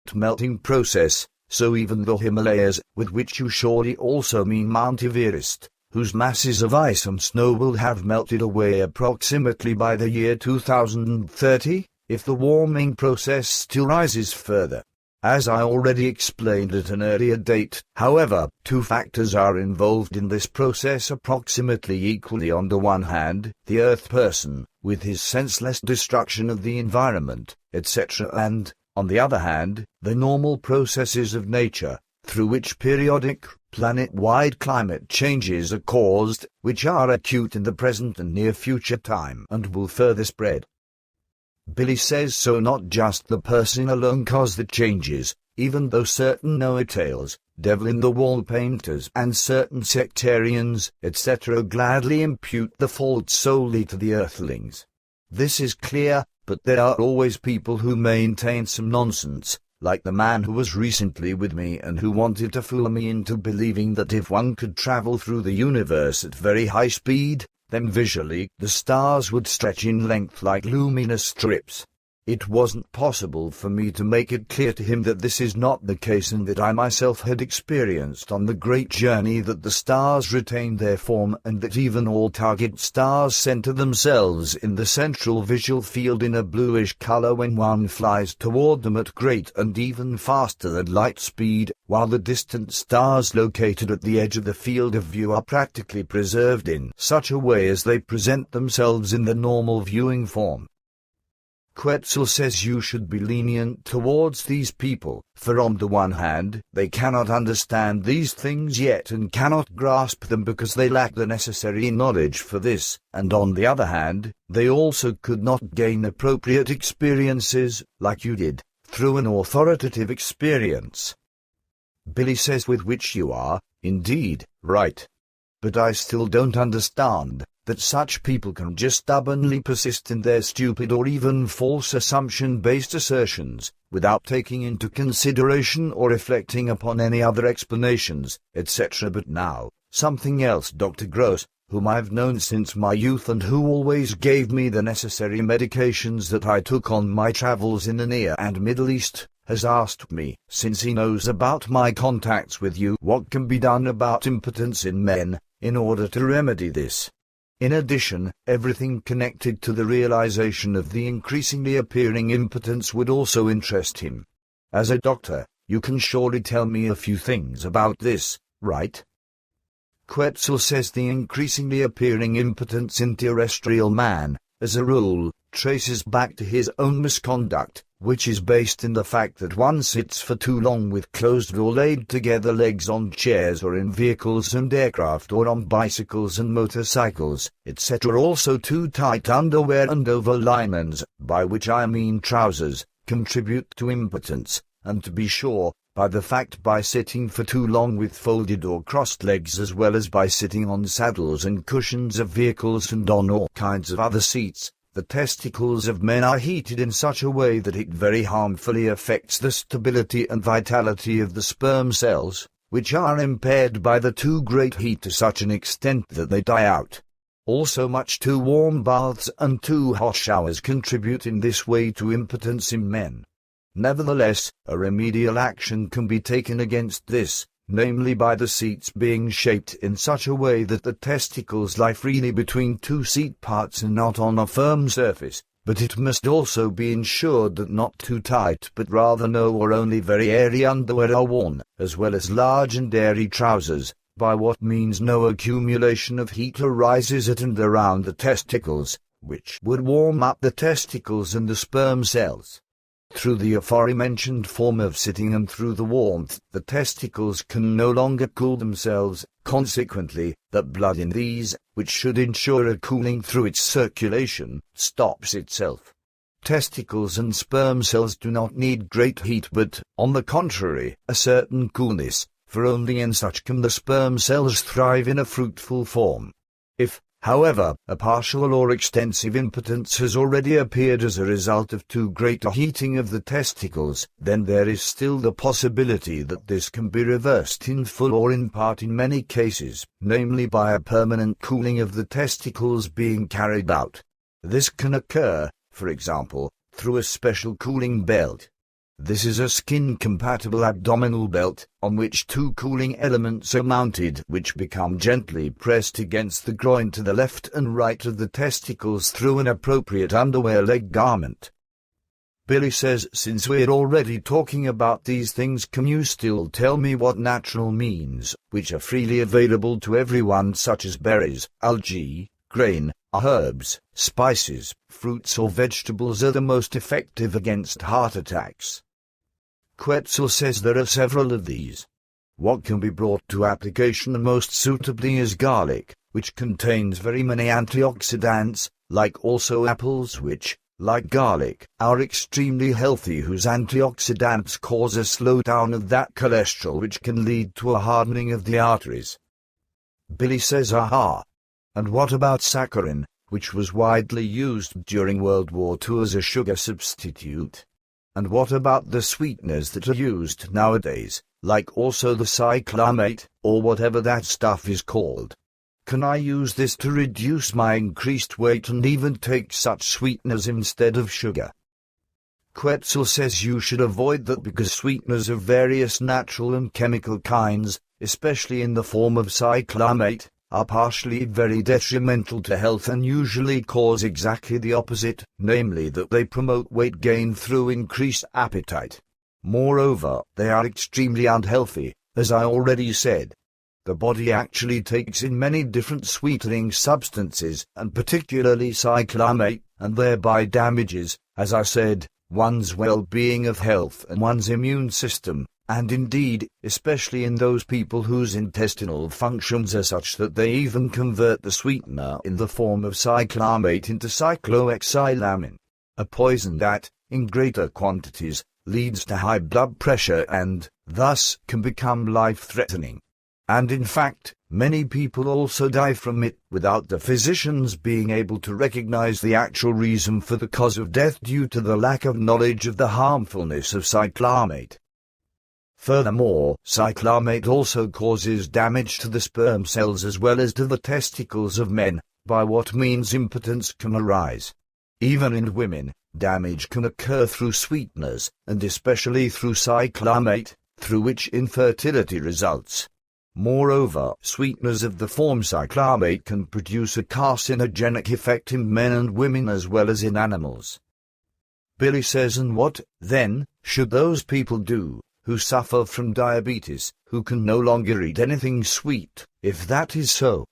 direct melting process, so even the Himalayas, with which you surely also mean Mount Everest, whose masses of ice and snow will have melted away approximately by the year 2030, if the warming process still rises further. As I already explained at an earlier date, however, two factors are involved in this process approximately equally. On the one hand, the Earth person, with his senseless destruction of the environment, etc., and, on the other hand, the normal processes of nature, through which periodic, planet-wide climate changes are caused, which are acute in the present and near future time and will further spread. Billy says so not just the person alone cause the changes, even though certain know-it-tales, devil-in-the-wall painters and certain sectarians, etc. gladly impute the fault solely to the earthlings. This is clear, but there are always people who maintain some nonsense, like the man who was recently with me and who wanted to fool me into believing that if one could travel through the universe at very high speed, then visually the stars would stretch in length like luminous strips. It wasn't possible for me to make it clear to him that this is not the case and that I myself had experienced on the great journey that the stars retain their form and that even all target stars center themselves in the central visual field in a bluish color when one flies toward them at great and even faster than light speed, while the distant stars located at the edge of the field of view are practically preserved in such a way as they present themselves in the normal viewing form. Quetzal says you should be lenient towards these people, for on the one hand, they cannot understand these things yet and cannot grasp them because they lack the necessary knowledge for this, and on the other hand, they also could not gain appropriate experiences, like you did, through an authoritative experience. Billy says with which you are, indeed, right. But I still don't understand that such people can just stubbornly persist in their stupid or even false assumption-based assertions, without taking into consideration or reflecting upon any other explanations, etc. But now, something else. Dr. Gross, whom I've known since my youth and who always gave me the necessary medications that I took on my travels in the Near and Middle East, has asked me, since he knows about my contacts with you, what can be done about impotence in men, in order to remedy this. In addition, everything connected to the realization of the increasingly appearing impotence would also interest him. As a doctor, you can surely tell me a few things about this, right? Quetzal says the increasingly appearing impotence in terrestrial man, as a rule, traces back to his own misconduct, which is based in the fact that one sits for too long with closed or laid together legs on chairs or in vehicles and aircraft or on bicycles and motorcycles, etc. Also too tight underwear and overlinens, by which I mean trousers, contribute to impotence, and to be sure, by sitting for too long with folded or crossed legs as well as by sitting on saddles and cushions of vehicles and on all kinds of other seats. The testicles of men are heated in such a way that it very harmfully affects the stability and vitality of the sperm cells, which are impaired by the too great heat to such an extent that they die out. Also much too warm baths and too hot showers contribute in this way to impotence in men. Nevertheless, a remedial action can be taken against this, namely by the seats being shaped in such a way that the testicles lie freely between two seat parts and not on a firm surface, but it must also be ensured that not too tight but rather no or only very airy underwear are worn, as well as large and airy trousers, by what means no accumulation of heat arises at and around the testicles, which would warm up the testicles and the sperm cells. Through the aforementioned form of sitting and through the warmth, the testicles can no longer cool themselves, consequently, the blood in these, which should ensure a cooling through its circulation, stops itself. Testicles and sperm cells do not need great heat but, on the contrary, a certain coolness, for only in such can the sperm cells thrive in a fruitful form. If, however, a partial or extensive impotence has already appeared as a result of too great a heating of the testicles, then there is still the possibility that this can be reversed in full or in part in many cases, namely by a permanent cooling of the testicles being carried out. This can occur, for example, through a special cooling belt. This is a skin-compatible abdominal belt, on which two cooling elements are mounted, which become gently pressed against the groin to the left and right of the testicles through an appropriate underwear leg garment. Billy says, since we're already talking about these things, can you still tell me what natural means, which are freely available to everyone, such as berries, algae, grain, herbs, spices, fruits or vegetables, are the most effective against heart attacks? Quetzal says there are several of these. What can be brought to application most suitably is garlic, which contains very many antioxidants, like also apples which, like garlic, are extremely healthy, whose antioxidants cause a slowdown of that cholesterol which can lead to a hardening of the arteries. Billy says, aha. And what about saccharin, which was widely used during World War II as a sugar substitute? And what about the sweeteners that are used nowadays, like also the cyclamate, or whatever that stuff is called? Can I use this to reduce my increased weight and even take such sweeteners instead of sugar? Quetzal says you should avoid that, because sweeteners of various natural and chemical kinds, especially in the form of cyclamate, are partially very detrimental to health and usually cause exactly the opposite, namely that they promote weight gain through increased appetite. Moreover, they are extremely unhealthy, as I already said. The body actually takes in many different sweetening substances, and particularly cyclamate, and thereby damages, as I said, one's well-being of health and one's immune system, and indeed, especially in those people whose intestinal functions are such that they even convert the sweetener in the form of cyclamate into cyclohexylamine, a poison that, in greater quantities, leads to high blood pressure and, thus, can become life-threatening. And in fact, many people also die from it without the physicians being able to recognize the actual reason for the cause of death due to the lack of knowledge of the harmfulness of cyclamate. Furthermore, cyclamate also causes damage to the sperm cells as well as to the testicles of men, by what means impotence can arise. Even in women, damage can occur through sweeteners, and especially through cyclamate, through which infertility results. Moreover, sweeteners of the form cyclamate can produce a carcinogenic effect in men and women as well as in animals. Billy says, and what, then, should those people do who suffer from diabetes, who can no longer eat anything sweet, if that is so?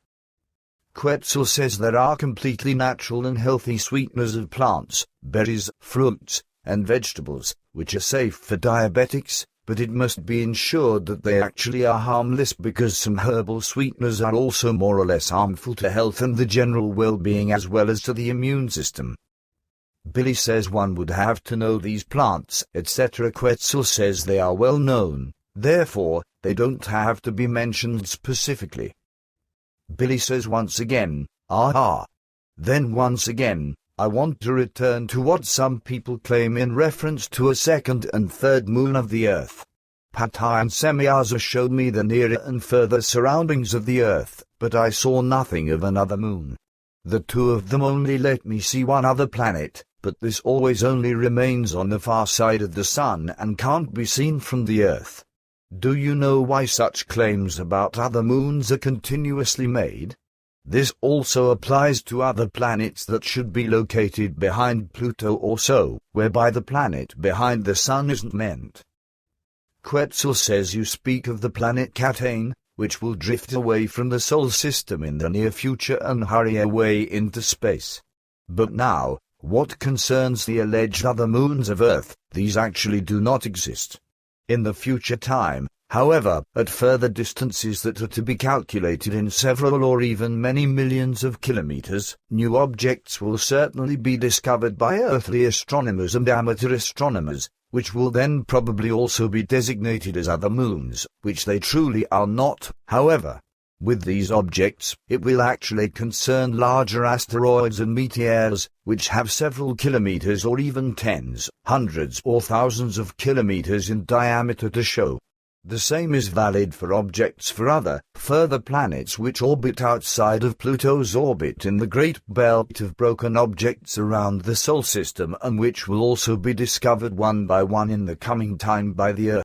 Quetzal says there are completely natural and healthy sweeteners of plants, berries, fruits, and vegetables, which are safe for diabetics, but it must be ensured that they actually are harmless, because some herbal sweeteners are also more or less harmful to health and the general well-being as well as to the immune system. Billy says one would have to know these plants, etc. Quetzal says they are well known, therefore, they don't have to be mentioned specifically. Billy says once again, aha. Then once again, I want to return to what some people claim in reference to a second and third moon of the Earth. Kathein and Meier showed me the nearer and further surroundings of the Earth, but I saw nothing of another moon. The two of them only let me see one other planet, but this always only remains on the far side of the Sun and can't be seen from the Earth. Do you know why such claims about other moons are continuously made? This also applies to other planets that should be located behind Pluto or so, whereby the planet behind the Sun isn't meant. Quetzal says you speak of the planet Kathein, which will drift away from the Solar System in the near future and hurry away into space. But now, what concerns the alleged other moons of Earth, these actually do not exist. In the future time, however, at further distances that are to be calculated in several or even many millions of kilometers, new objects will certainly be discovered by earthly astronomers and amateur astronomers, which will then probably also be designated as other moons, which they truly are not, however. With these objects, it will actually concern larger asteroids and meteors, which have several kilometers or even tens, hundreds or thousands of kilometers in diameter to show. The same is valid for objects for other, further planets which orbit outside of Pluto's orbit in the great belt of broken objects around the Sol system, and which will also be discovered one by one in the coming time by the Earth.